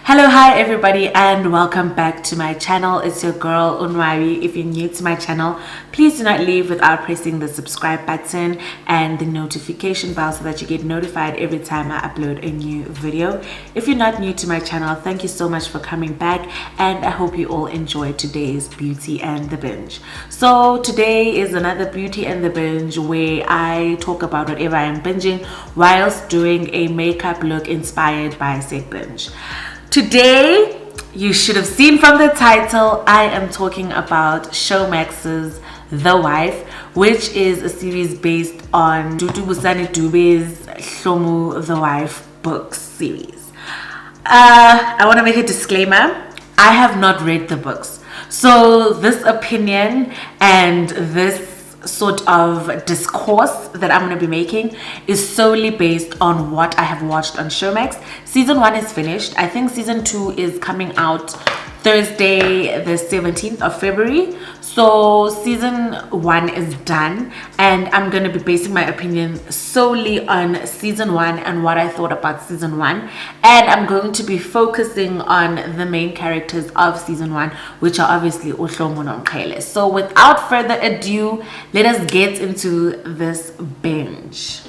Hello, hi everybody, and welcome back to my channel. It's your girl Nwabi. If you're new to my channel, please do not leave without pressing the subscribe button and the notification bell so that you get notified every time I upload a new video. If you're not new to my channel, thank you so much for coming back, and I hope you all enjoyed today's Beauty and the Binge. So today is another Beauty and the Binge where I talk about whatever I am binging whilst doing a makeup look inspired by said binge. Today, you should have seen from the title, I am talking about Showmax's The Wife, which is a series based on Busani Dube's HLOMU The Wife book series. I want to make a disclaimer. I have not read the books. So this opinion and this sort of discourse that I'm going to be making is solely based on what I have watched on Showmax. Season 1 is finished. I think season 2 is coming out Thursday the 17th of February. So season 1 is done, and I'm going to be basing my opinion solely on season 1 and what I thought about season 1, and I'm going to be focusing on the main characters of season 1, which are obviously HLOMU and Ngoqo. So without further ado, let us get into this binge.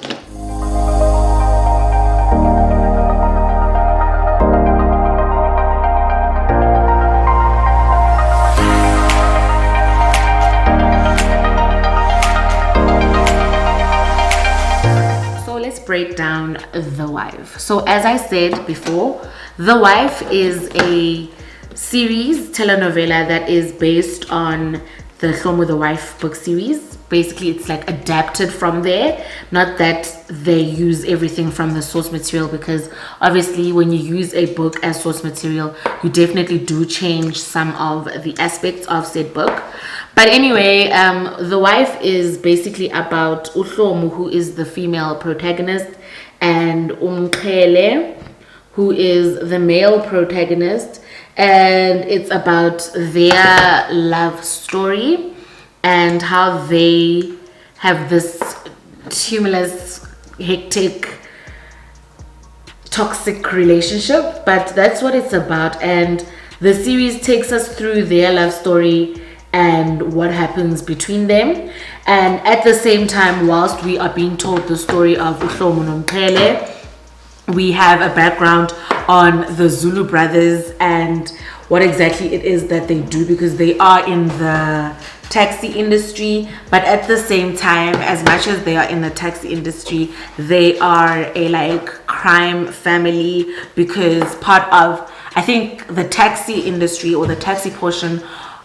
Break down The Wife. So as I said before, The Wife is a series telenovela that is based on the HLOMU The Wife book series. Basically, it's like adapted from there. Not that they use everything from the source material, because obviously when you use a book as source material, you definitely do change some of the aspects of said book. But anyway, The Wife is basically about HLOMU, who is the female protagonist, and Ngoqo, who is the male protagonist. And it's about their love story and how they have this tumultuous, hectic, toxic relationship. But that's what it's about. And the series takes us through their love story and what happens between them, and at the same time, whilst we are being told the story of HLOMU and Ngoqo, we have a background on the Zulu brothers and what exactly it is that they do, because they are in the taxi industry, but at the same time, as much as they are in the taxi industry, they are a like crime family, because part of, I think, the taxi industry or the taxi portion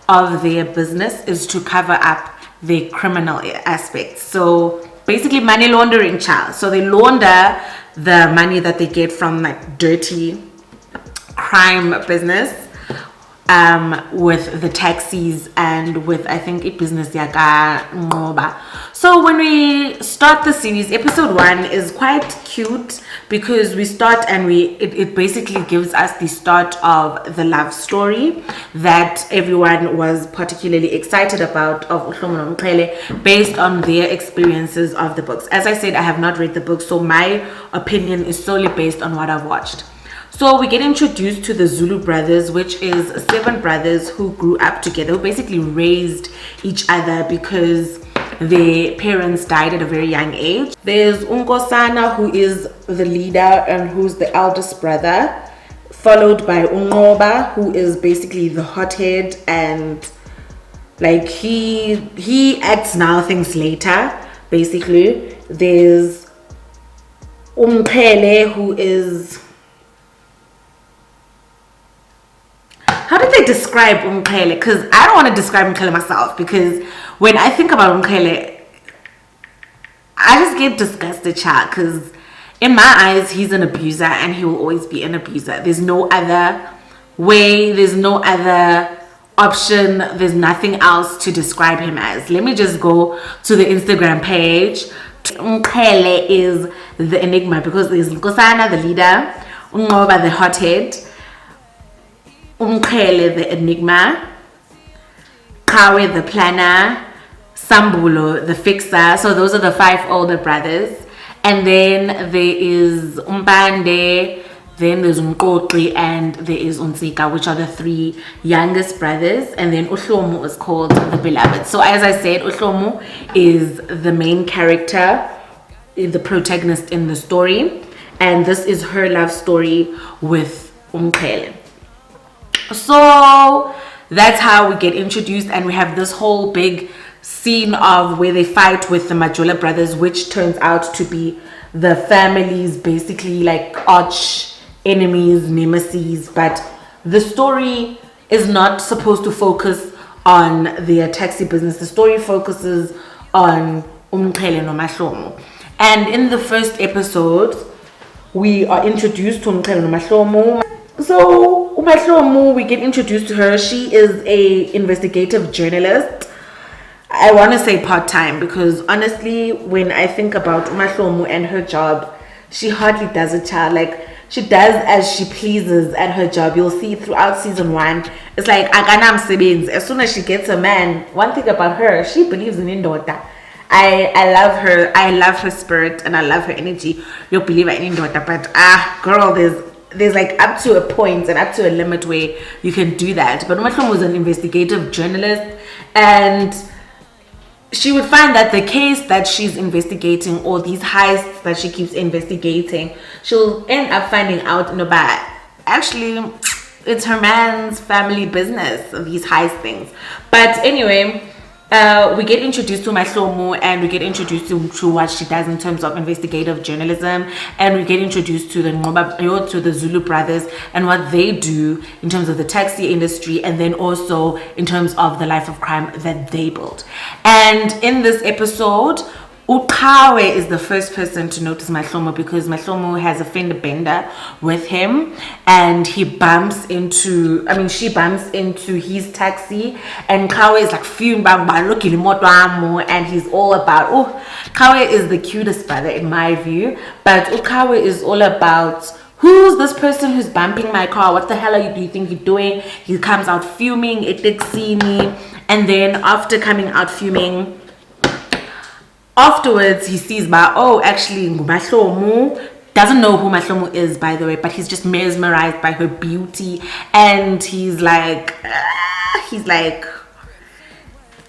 of their business is to cover up the criminal aspects. So basically money laundering, child. So they launder the money that they get from like dirty crime business with the taxis and with, I think, a business yaka Ngoba. So when we start the series, episode 1 is quite cute, because we start and it basically gives us the start of the love story that everyone was particularly excited about, of HLOMU and Ngoqo, based on their experiences of the books. As I said, I have not read the book, so my opinion is solely based on what I've watched. So we get introduced to the Zulu brothers, which is 7 brothers who grew up together, who basically raised each other because their parents died at a very young age. There's NKOSANA, who is the leader and who's the eldest brother, followed by Ngoqo, who is basically the hothead, and like he acts now, things later, basically. There's Ngoqo, who is, how did they describe Ngoqo? Because I don't want to describe Ngoqo myself, because when I think about Ngoqo, I just get disgusted, child, because in my eyes, he's an abuser and he will always be an abuser. There's no other way, there's no other option, there's nothing else to describe him as. Let me just go to the Instagram page. Ngoqo is the enigma, because there's NKOSANA, the leader, Ngoqo, the hothead, Ngoqo, the enigma, Kawe, the planner, Sambulo, the fixer. So those are the 5 older brothers. And then there is Umbande, then there's Ngoqo, and there is Unsika, which are the 3 youngest brothers, and then HLOMU is called the beloved. So as I said, HLOMU is the main character, the protagonist in the story, and this is her love story with Umqhele. So that's how we get introduced, and we have this whole big scene of where they fight with the Majola brothers, which turns out to be the family's basically like arch enemies, nemesis. But the story is not supposed to focus on their taxi business. The story focuses on Umqhele no HLOMU. And in the first episode, we are introduced to Umqhele no HLOMU. So HLOMU, we get introduced to her. She is a investigative journalist. I want to say part-time, because honestly, when I think about HLOMU and her job, she hardly does a child. Like, she does as she pleases at her job. You'll see throughout season 1, it's like akanam sebens. As soon as she gets a man, one thing about her, she believes in indota. I love her. I love her spirit and I love her energy. You'll believe in indota, but girl, there's like up to a point and up to a limit where you can do that. But HLOMU was an investigative journalist, and she would find that the case that she's investigating, or these heists that she keeps investigating, she'll end up finding out, but actually it's her man's family business, these heist things. But anyway, we get introduced to HLOMU, and we get introduced to what she does in terms of investigative journalism, and we get introduced to the Nwabi, to the Zulu brothers, and what they do in terms of the taxi industry, and then also in terms of the life of crime that they build. And in this episode, OHAWE is the first person to notice HLOMU, because HLOMU has a fender bender with him, and she bumps into his taxi, and OHAWE is like fume bang bang look and he's all about, OHAWE is the cutest brother in my view, but OHAWE is all about, who's this person who's bumping my car? What the hell do you think you're doing? He comes out fuming, and then after coming out fuming, afterwards he sees actually HLOMU doesn't know who HLOMU is, by the way, but he's just mesmerized by her beauty, and he's like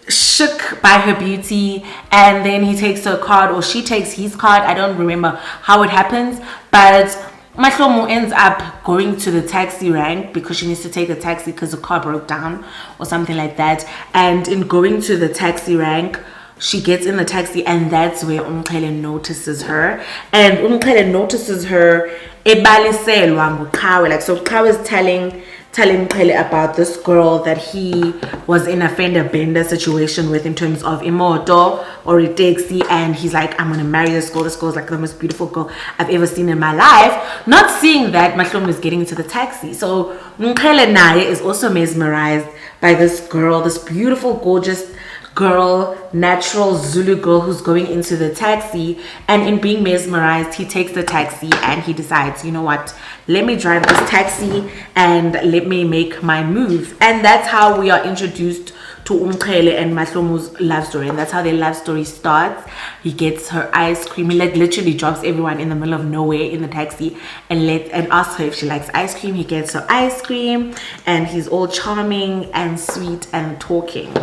shook by her beauty. And then he takes her card, or she takes his card. I don't remember how it happens, but HLOMU ends up going to the taxi rank because she needs to take a taxi because the car broke down or something like that. And in going to the taxi rank, she gets in the taxi, and that's where Umqhele notices her. And Umqhele notices her ebaliselwa nguQhawe. Like, so QHAWE is telling Umqhele about this girl that he was in a fender bender situation with in terms of imoto or a taxi, and he's like, I'm gonna marry this girl. This girl's like the most beautiful girl I've ever seen in my life. Not seeing that HLOMU is getting into the taxi. So Umqhele naye is also mesmerized by this girl, this beautiful, gorgeous girl, natural Zulu girl who's going into the taxi. And in being mesmerized, he takes the taxi and he decides, you know what, let me drive this taxi and let me make my move. And that's how we are introduced to Umqhele and HLOMU's love story, and that's how their love story starts. He gets her ice cream. He like literally drops everyone in the middle of nowhere in the taxi and asks her if she likes ice cream. He gets her ice cream, and he's all charming and sweet and talking.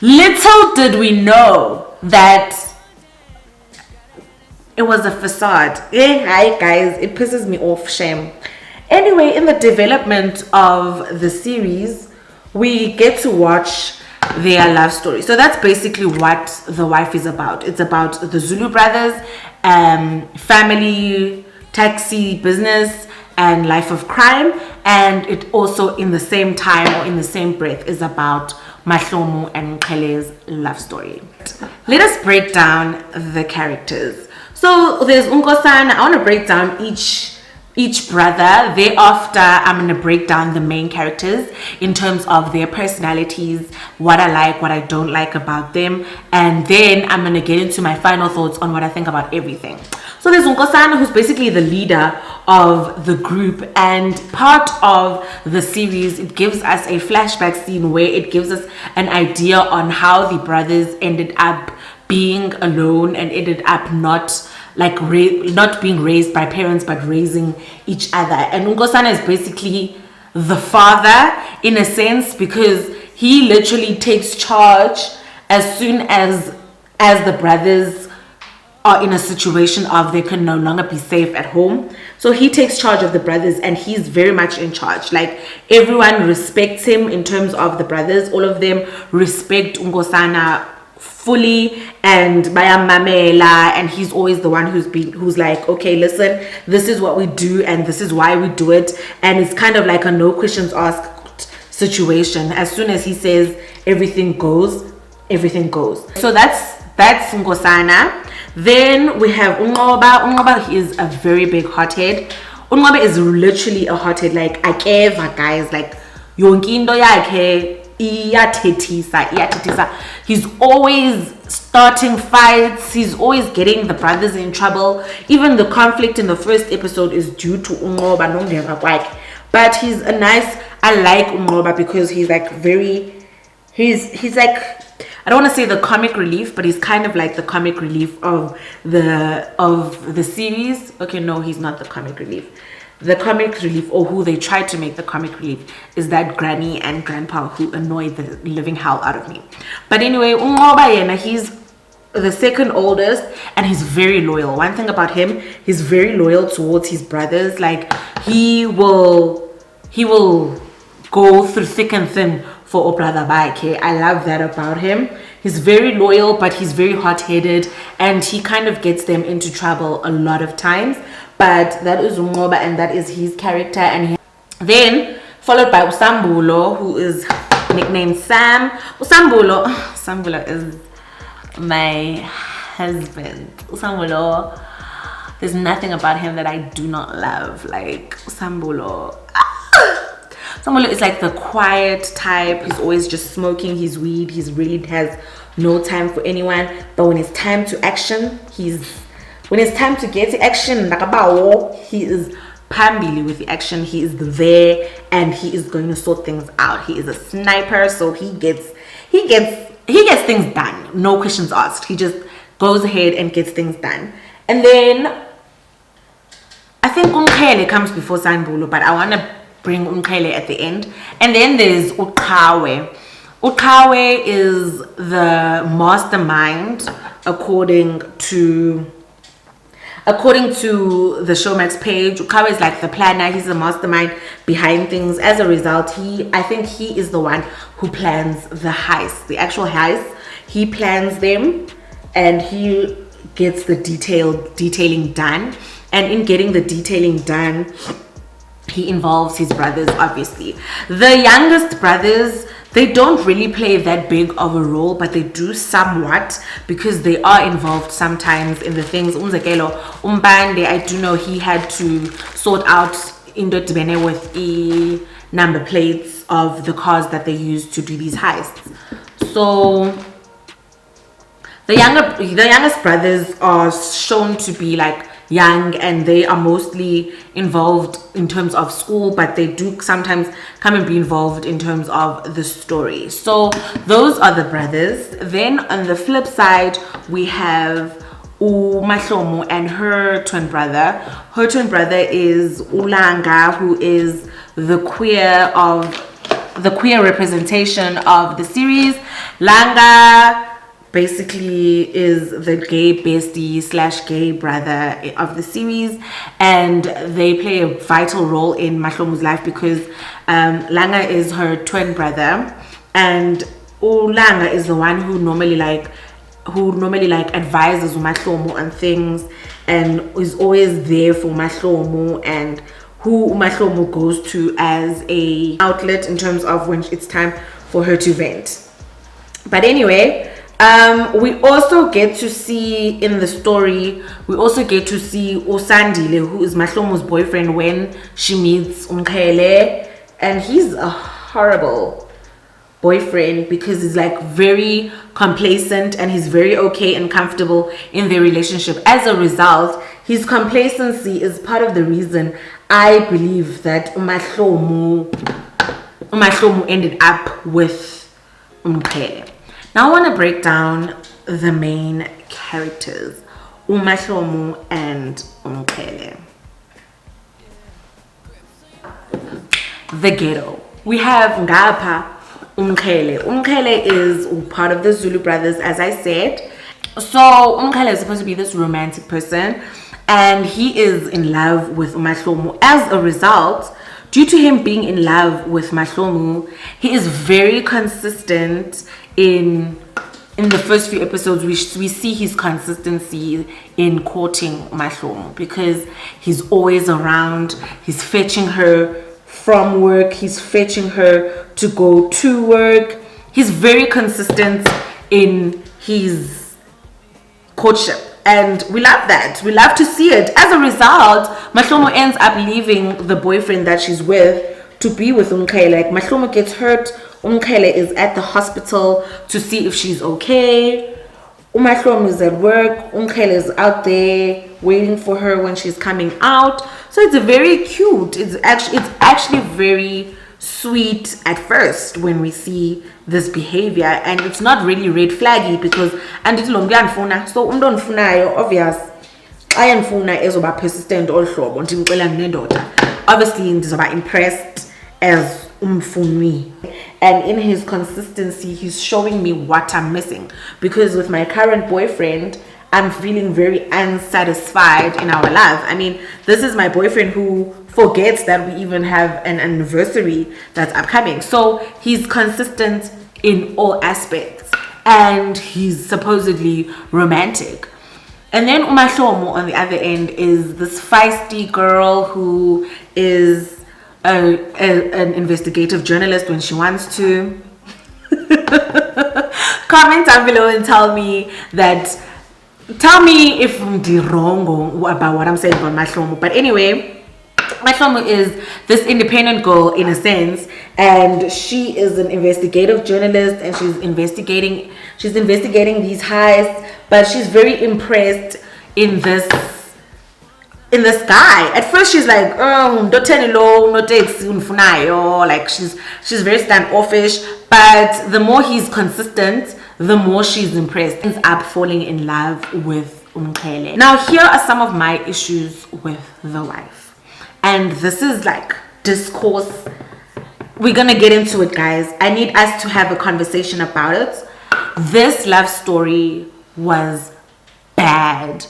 Little did we know that it was a facade. Hi guys, it pisses me off, shame. Anyway, in the development of the series, we get to watch their love story. So that's basically what The Wife is about. It's about the Zulu brothers, family, taxi business, and life of crime. And it also, in the same time or in the same breath, is about HLOMU and Umqhele's love story. Let us break down the characters. So there's NKOSANA. I want to break down each brother. Thereafter, I'm going to break down the main characters in terms of their personalities, what I like, what I don't like about them, and then I'm going to get into my final thoughts on what I think about everything. So there's NKOSANA, who's basically the leader of the group, and part of the series, it gives us a flashback scene where it gives us an idea on how the brothers ended up being alone and ended up not like not being raised by parents but raising each other. And NKOSANA is basically the father in a sense, because he literally takes charge as soon as the brothers are in a situation of they can no longer be safe at home. So he takes charge of the brothers, and he's very much in charge. Like, everyone respects him in terms of the brothers. All of them respect NKOSANA fully, and bayamamela, and he's always the one who's like, okay, listen, this is what we do and this is why we do it. And it's kind of like a no questions asked situation. As soon as he says everything goes. So that's NKOSANA. Then we have Ngoqo. He is a very big hothead. Ngoqo is literally a hothead, like akeva, guys, like yonke into yakhe iyathetisa. He's always starting fights. He's always getting the brothers in trouble. Even the conflict in the first episode is due to Ngoqo. But he's a nice, I like Ngoqo because he's like he's like, I don't want to say the comic relief, but he's kind of like the comic relief of the series. Okay, no, he's not the comic relief. The comic relief, or who they tried to make the comic relief, is that granny and grandpa who annoy the living hell out of me. But anyway, Ngoqo, he's the second oldest, and he's very loyal. One thing about him, he's very loyal towards his brothers. Like, he will go through thick and thin for brother Baike. I love that about him. He's very loyal, but he's very hot-headed, and he kind of gets them into trouble a lot of times. But that is Ngoqo, and that is his character. And then followed by Usambulo, who is nicknamed Sam. Usambulo is my husband. Usambulo, there's nothing about him that I do not love. Like, Usambulo is like the quiet type. He's always just smoking his weed. He really has no time for anyone. But when it's time to action, when it's time to get to action, he is pambili with the action. He is there, and he is going to sort things out. He is a sniper, so he gets things done. No questions asked. He just goes ahead and gets things done. And then I think Umkhele comes before Sanbulo, but I want to bring Umkhele at the end. And then there's OHAWE. OHAWE is the mastermind according to the Showmax page. OHAWE is like the planner. He's the mastermind behind things. As a result, I think he is the one who plans the heists, the actual heists. He plans them, and he gets the detailing done. And in getting the detailing done, he involves his brothers, obviously. The youngest brothers, they don't really play that big of a role, but they do somewhat, because they are involved sometimes in the things. Umzekelo, Umbande, I do know he had to sort out Indodibene with the number plates of the cars that they use to do these heists. So the youngest brothers are shown to be like young, and they are mostly involved in terms of school, but they do sometimes come and be involved in terms of the story. So those are the brothers. Then on the flip side, we have HLOMU and her twin brother. Her twin brother is Ulanga, who is the queer representation of the series. Langa basically is the gay bestie / gay brother of the series, and they play a vital role in HLOMU's life, because Langa is her twin brother, and Langa is the one who normally advises HLOMU on things, and is always there for HLOMU, and who HLOMU goes to as a outlet in terms of when it's time for her to vent. But anyway, we also get to see in the story, Usandile, who is HLOMU's boyfriend, when she meets Umkhele, and he's a horrible boyfriend, because he's like very complacent, and he's very okay and comfortable in their relationship. As a result, his complacency is part of the reason I believe that HLOMU ended up with Umkhele. Now I want to break down the main characters. HLOMU and Umkele. The ghetto. We have Ngapha Umkele. Umkele is part of the Zulu brothers, as I said. So Umkele is supposed to be this romantic person, and he is in love with HLOMU. As a result, due to him being in love with HLOMU, he is very consistent in the first few episodes. We see his consistency in courting HLOMU because he's always around. He's fetching her from work, he's fetching her to go to work. He's very consistent in his courtship, and we love that. We love to see it. As a result, HLOMU ends up leaving the boyfriend that she's with to be with Umkele. Like, HLOMU gets hurt, Umkele is at the hospital to see if she's okay. HLOMU is at work, Umkele is out there waiting for her when she's coming out. So it's very cute. It's actually very sweet at first when we see this behavior, and it's not really red flaggy because so obvious ayanfuna ezoba persistent olhlobo nti ngicela ngendoda. Obviously ndizoba impressed as umfunwi, and in his consistency he's showing me what I'm missing, because with my current boyfriend I'm feeling very unsatisfied in our love. I mean, this is my boyfriend who forgets that we even have an anniversary that's upcoming. So he's consistent in all aspects, and he's supposedly romantic. And then HLOMU on the other end is this feisty girl who is an investigative journalist when she wants to. Comment down below and tell me if I'm wrong about what I'm saying about HLOMU. But anyway, HLOMU is this independent girl in a sense, and she is an investigative journalist, and she's investigating these heists, but she's very impressed in this guy. At first she's like, oh, don't tell no, like she's very standoffish, but the more he's consistent, the more she's impressed. Ends up falling in love with Umkele. Now here are some of my issues with the wife, and this is like discourse. We're gonna get into it, guys. I need us to have a conversation about it. This love story was bad.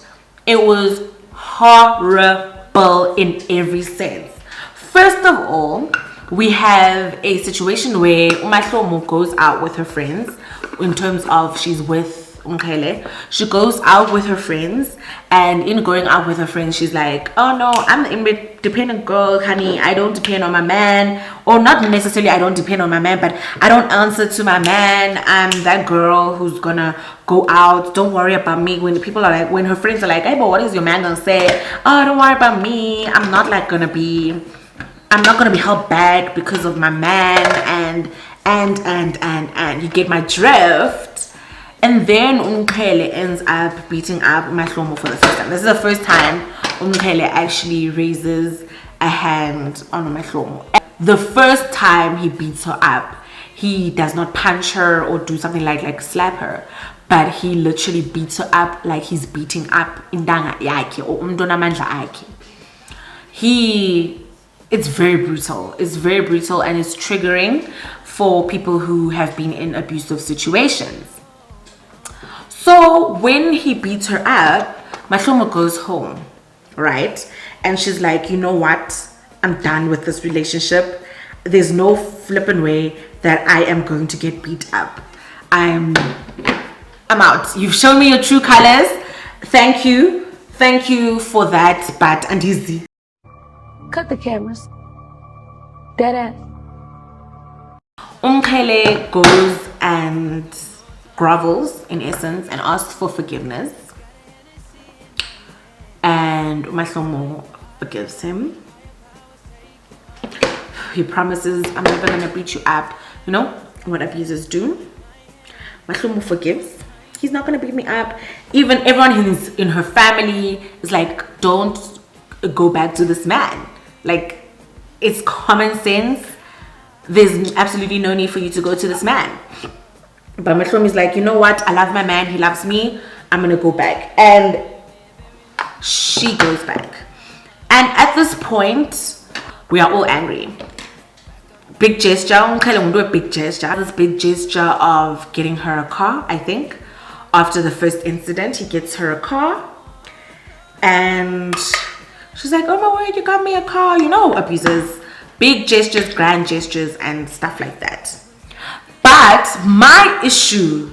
It was horrible in every sense. First of all, we have a situation where HLOMU goes out with her friends. In terms of she's with Umkele, she goes out with her friends, and in going out with her friends she's like, oh no, I'm the independent girl, honey, I don't depend on my man. Or not necessarily I don't depend on my man, but I don't answer to my man. I'm that girl who's gonna go out, don't worry about me. When people are like, when her friends are like, hey, but what is your man gonna say? Oh, don't worry about me, I'm not gonna be held back because of my man, and you get my drift. And then Umkele ends up beating up HLOMU for the first time. This is the first time Umkele actually raises a hand on HLOMU. The first time he beats her up, he does not punch her or do something like slap her, but he literally beats her up like he's beating up indanga yakhe or umntwana amandla akhe. It's very brutal. It's very brutal, and it's triggering for people who have been in abusive situations. So when he beats her up, HLOMU goes home, right? And she's like, you know what? I'm done with this relationship. There's no flipping way that I am going to get beat up. I'm out. You've shown me your true colors. Thank you for that, but and easy. Cut the cameras. Dead ass. Umkele goes and grovels, in essence, and asks for forgiveness, and HLOMU forgives him. He promises, I'm never gonna beat you up. You know what abusers do. HLOMU forgives. He's not gonna beat me up. Even everyone who's in her family is like, don't go back to this man. Like, it's common sense. There's absolutely no need for you to go to this man. But HLOMU is like, you know what? I love my man. He loves me. I'm gonna go back. And she goes back. And at this point, we are all angry. Big gesture, a big gesture. This big gesture of getting her a car, I think. After the first incident, he gets her a car. And she's like, oh my word, you got me a car. You know, abusers. Big gestures, grand gestures, and stuff like that. But my issue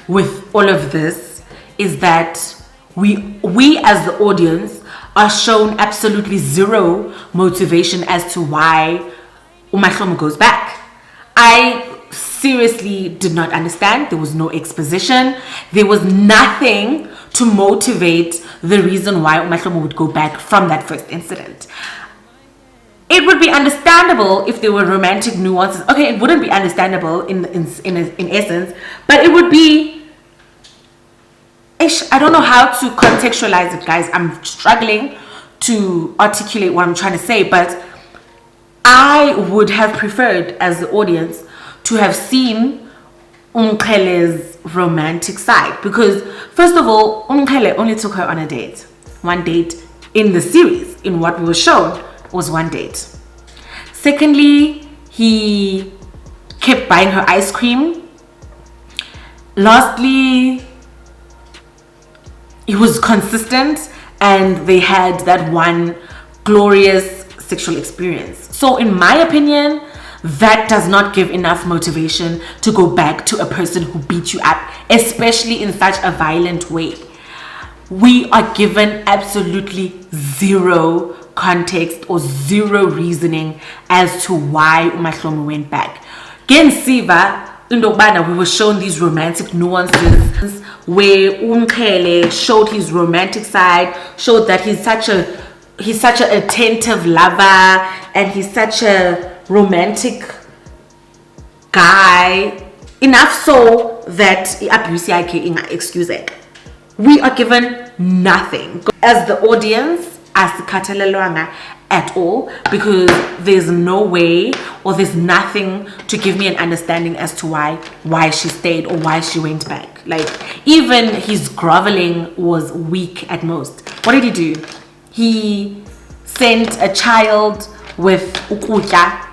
with all of this is that we as the audience are shown absolutely zero motivation as to why HLOMU goes back. I seriously did not understand. There was no exposition. There was nothing to motivate the reason why HLOMU would go back from that first incident. It would be understandable if there were romantic nuances. Okay, it wouldn't be understandable in essence, but it would be. I don't know how to contextualize it, guys. I'm struggling to articulate what I'm trying to say, but I would have preferred, as the audience, to have seen Umqele's romantic side. Because, first of all, Umqele only took her on a date. One date in the series, in what we were shown, was one date. Secondly, he kept buying her ice cream. Lastly, he was consistent, and they had that one glorious sexual experience. So in my opinion, that does not give enough motivation to go back to a person who beat you up, especially in such a violent way. We are given absolutely zero context or zero reasoning as to why HLOMU went back. Gen Siva, we were shown these romantic nuances where Umqele showed his romantic side, showed that he's such an attentive lover, and he's such a romantic guy. Enough so that excuse it. We are given nothing as the audience, as the Katelelwanga, at all, because there's no way or there's nothing to give me an understanding as to why she stayed or why she went back. Like, even his groveling was weak at most. What did he do? He sent a child with ukutya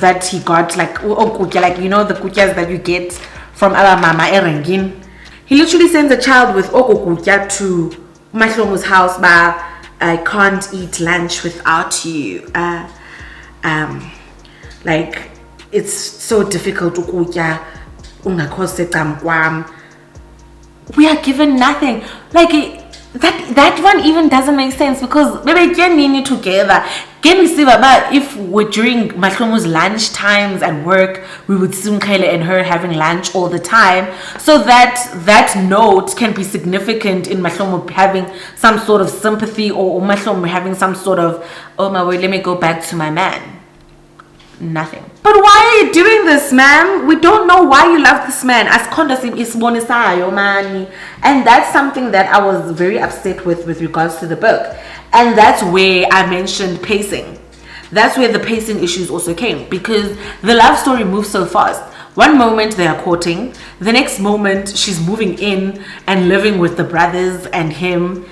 that he got, like ukutya, like, you know, the kutyas that you get from our mama erengin. He literally sends a child with ukutya to HLOMU's house by I can't eat lunch without you. Like, it's so difficult. We are given nothing. Like, that one even doesn't make sense, because maybe get together. If we're during HLOMU's lunch times at work, we would see Umqele and her having lunch all the time, so that note can be significant in HLOMU having some sort of sympathy, or HLOMU having some sort of, oh my word, let me go back to my man. Nothing. But why are you doing this, ma'am? We don't know why you love this man. As kondasim isbonisayo mani. And that's something that I was very upset with regards to the book. And that's where I mentioned pacing. That's where the pacing issues also came, because the love story moves so fast. One moment they are courting, the next moment she's moving in and living with the brothers and him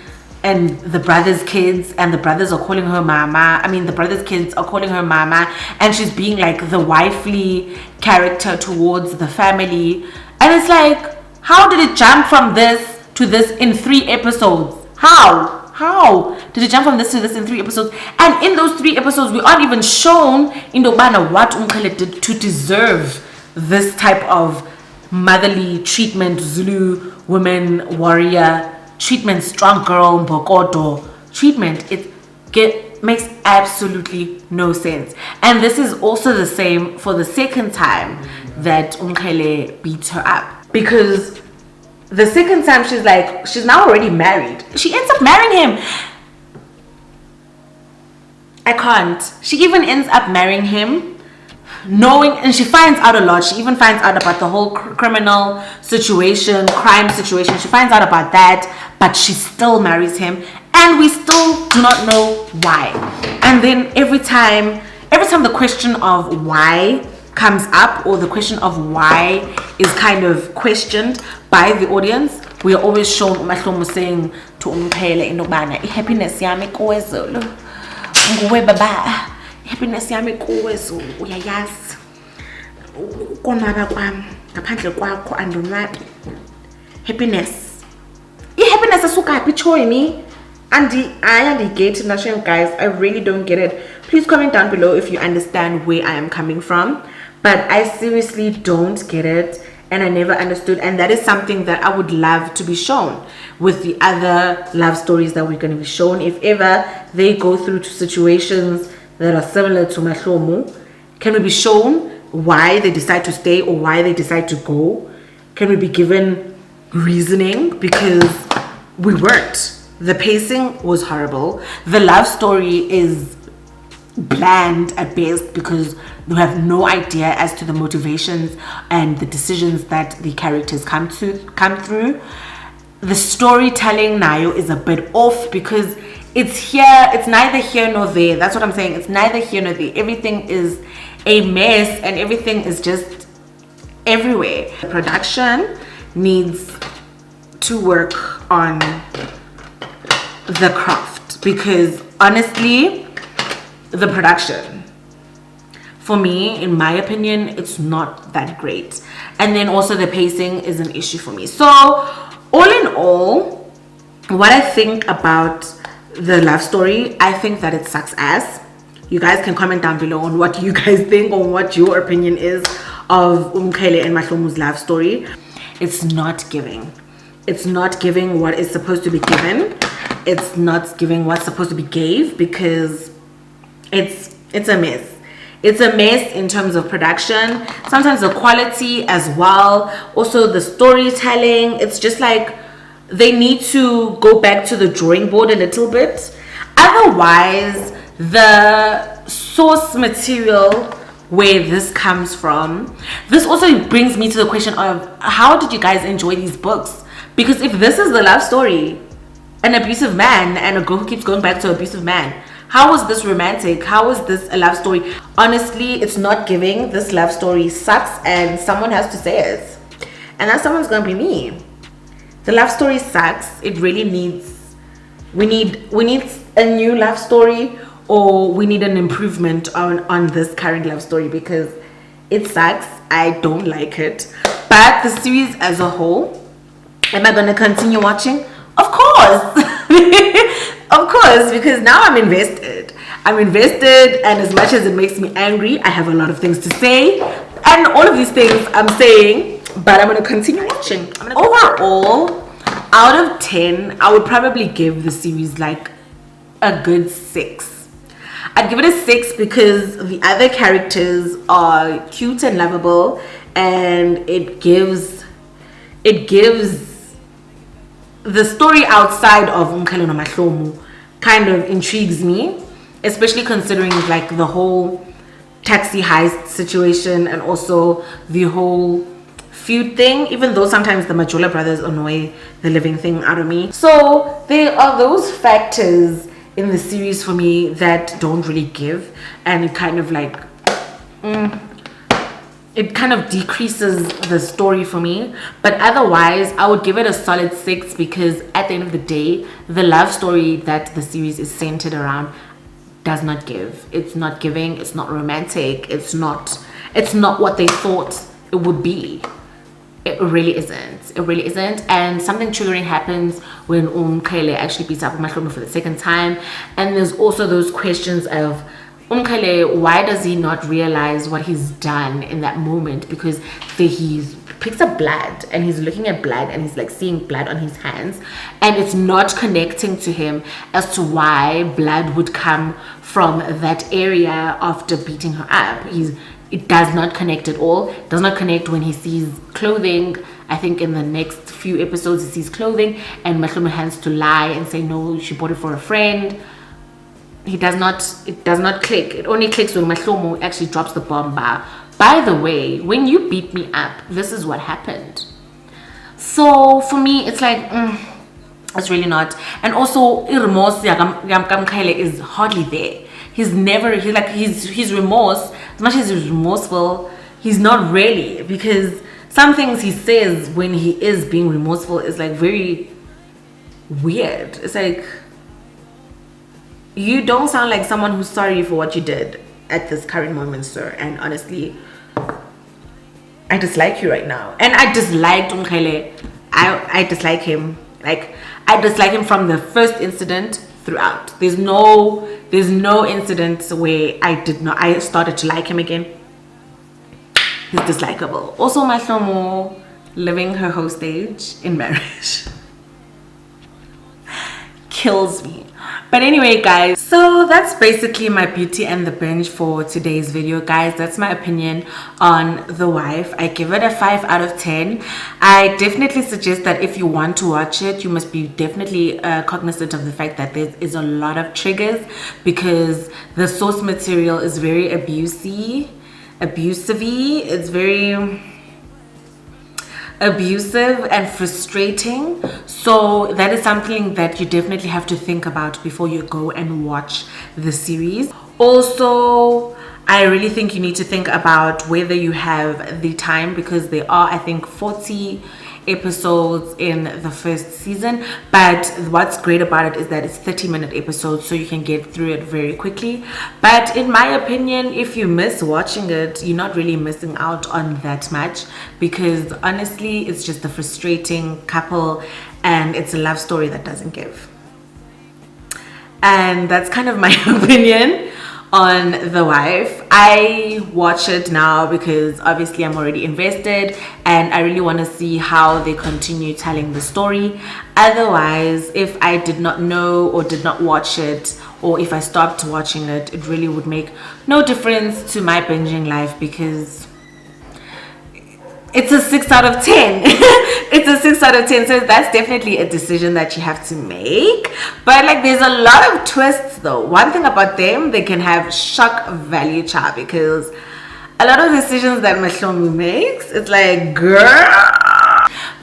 and the brothers' kids, and the brothers are calling her mama. I mean, the brothers' kids are calling her mama, and she's being like the wifely character towards the family. And it's like, how did it jump from this to this in 3 episodes? How did it jump from this to this in 3 episodes? And in those 3 episodes, we aren't even shown in Dobana what Umqele did to deserve this type of motherly treatment, Zulu woman warrior treatment, strong girl, Ngoqo treatment. It makes absolutely no sense. And this is also the same for the second time that Umqele beats her up, because the second time she's now already married. She ends up marrying him. I can't. She even ends up marrying him, knowing, and she finds out a lot. She even finds out about the whole criminal situation, crime situation. She finds out about that, but she still marries him, and we still do not know why. And then every time the question of why comes up, or the question of why is kind of questioned by the audience, we are always shown uMahlomu saying to Umqhele into yokubana happiness yami kuwe Zulu, nguwe baba, happiness yami kuwe Zulu, uyayazi ukonwaba kwami ngaphandle kwakho andonwabi. Happiness, happiness asuka phi choyini? I get it, guys. I really don't get it. Please comment down below if you understand where I am coming from, but I seriously don't get it, and I never understood, and that is something that I would love to be shown with the other love stories that we're going to be shown. If ever they go through to situations that are similar to Mahlomu, can we be shown why they decide to stay or why they decide to go? Can we be given reasoning? Because we weren't. The pacing was horrible. The love story is bland at best because we have no idea as to the motivations and the decisions that the characters come through. The storytelling now is a bit off because it's neither here nor there. That's what I'm saying. It's neither here nor there. Everything is a mess and everything is just everywhere. The production needs to work on the craft, because honestly, the production, for me, in my opinion, it's not that great. And then also the pacing is an issue for me. So all in all, what I think about the love story, I think that it sucks ass. You guys can comment down below on what you guys think, on what your opinion is of Umqhele and Mahlomu's love story. It's not giving. It's not giving what is supposed to be given. It's not giving what's supposed to be gave, because it's a mess. It's a mess in terms of production, sometimes the quality as well, also the storytelling. It's just like they need to go back to the drawing board a little bit. Otherwise, the source material where this comes from, this also brings me to the question of how did you guys enjoy these books? Because if this is the love story, an abusive man and a girl who keeps going back to an abusive man, how is this romantic? How is this a love story? Honestly, it's not giving. This love story sucks and someone has to say it, and that someone's gonna be me. The love story sucks. It really needs, we need a new love story, or we need an improvement on this current love story, because it sucks. I don't like it. But the series as a whole, am I gonna continue watching? Of course. Of course, because now I'm invested. I'm invested, and as much as it makes me angry, I have a lot of things to say, and all of these things I'm saying, but I'm gonna continue watching. Overall, out of 10, I would probably give the series like a good 6. I'd give it a 6 because the other characters are cute and lovable, and it gives the story outside of Umqhele no Mahlomu kind of intrigues me, especially considering like the whole taxi heist situation and also the whole feud thing, even though sometimes the Majola brothers annoy the living thing out of me. So there are those factors in the series for me that don't really give, and it kind of like it kind of decreases the story for me. But otherwise, I would give it a solid 6, because at the end of the day, the love story that the series is centered around does not give. It's not giving. It's not romantic. It's not what they thought it would be. It really isn't. It really isn't. And something triggering happens when Umqhele actually beats up Mahlomu for the second time. And there's also those questions of Umqhele, why does he not realize what he's done in that moment? Because he picks up blood and he's looking at blood and he's like seeing blood on his hands, and it's not connecting to him as to why blood would come from that area after beating her up. It does not connect at all. It does not connect when he sees clothing. I think in the next few episodes he sees clothing and Mahlomu has to lie and say no, she bought it for a friend. It does not click. It only clicks when Mahlomu actually drops the bomb bar. By the way, when you beat me up, this is what happened. So for me, it's like it's really not. And also remorse is hardly there. His remorse, as much as he's remorseful, he's not really, because some things he says when he is being remorseful is like very weird. It's like, you don't sound like someone who's sorry for what you did at this current moment, sir. And honestly, I dislike you right now. And I disliked Umkhele. I dislike him. Like, I dislike him from the first incident throughout. There's no incident where I started to like him again. He's dislikable. Also, HLOMU living her whole stage in marriage kills me. But anyway, guys, so that's basically my Beauty and the Binge for today's video, guys. That's my opinion on The Wife. I give it a 5 out of 10. I definitely suggest that if you want to watch it, you must be definitely cognizant of the fact that there is a lot of triggers, because the source material is very abusive. It's very abusive and frustrating. So that is something that you definitely have to think about before you go and watch the series. Also, I really think you need to think about whether you have the time, because there are, I think, 40 episodes in the first season, but what's great about it is that it's 30-minute episodes, so you can get through it very quickly. But in my opinion, if you miss watching it, you're not really missing out on that much, because honestly, it's just a frustrating couple and it's a love story that doesn't give. And that's kind of my opinion on The Wife. I watch it now because obviously I'm already invested and I really want to see how they continue telling the story. Otherwise, if I did not know or did not watch it, or if I stopped watching it, it really would make no difference to my binging life, because it's a 6 out of 10. It's a 6 out of 10. So that's definitely a decision that you have to make. But like, there's a lot of twists though. One thing about them, they can have shock value, child, because a lot of decisions that HLOMU makes, it's like, girl.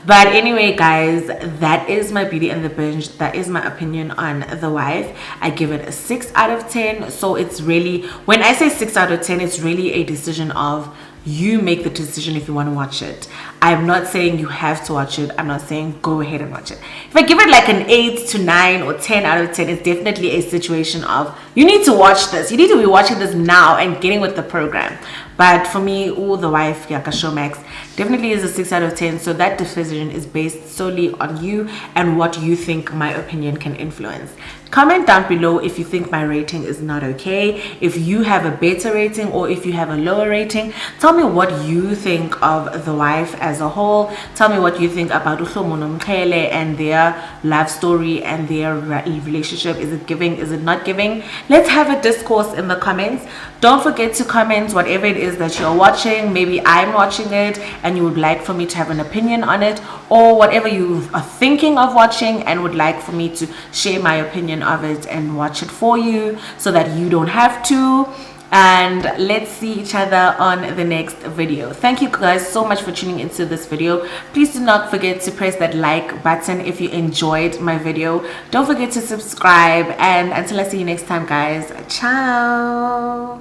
But anyway, guys, that is my Beauty and the Binge. That is my opinion on The Wife. I give it a 6 out of 10. So it's really, when I say 6 out of 10, it's really a decision of, you make the decision if you want to watch it. I'm not saying you have to watch it. I'm not saying go ahead and watch it. If I give it like an 8 to 9 or 10 out of 10, it's definitely a situation of, you need to watch this. You need to be watching this now and getting with the program. But for me, The Wife, Yaka Showmax, definitely is a 6 out of 10. So that decision is based solely on you and what you think my opinion can influence. Comment down below if you think my rating is not okay, if you have a better rating or if you have a lower rating. Tell me what you think of The Wife as a whole. Tell me what you think about HLOMU Nomkhele and their love story and their relationship. Is it giving? Is it not giving? Let's have a discourse in the comments. Don't forget to comment whatever it is that you're watching. Maybe I'm watching it and you would like for me to have an opinion on it, or whatever you are thinking of watching and would like for me to share my opinion of it and watch it for you so that you don't have to. And let's see each other on the next video. Thank you guys so much for tuning into this video. Please do not forget to press that like button if you enjoyed my video. Don't forget to subscribe, and until I see you next time, guys, ciao.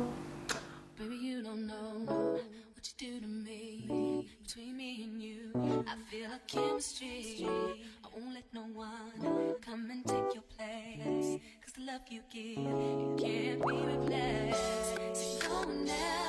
Baby, you don't know what you do to me. Between me and you, I feel a chemistry. I won't let no one come and take your place, 'cause the love you give, it can't be replaced. So go now.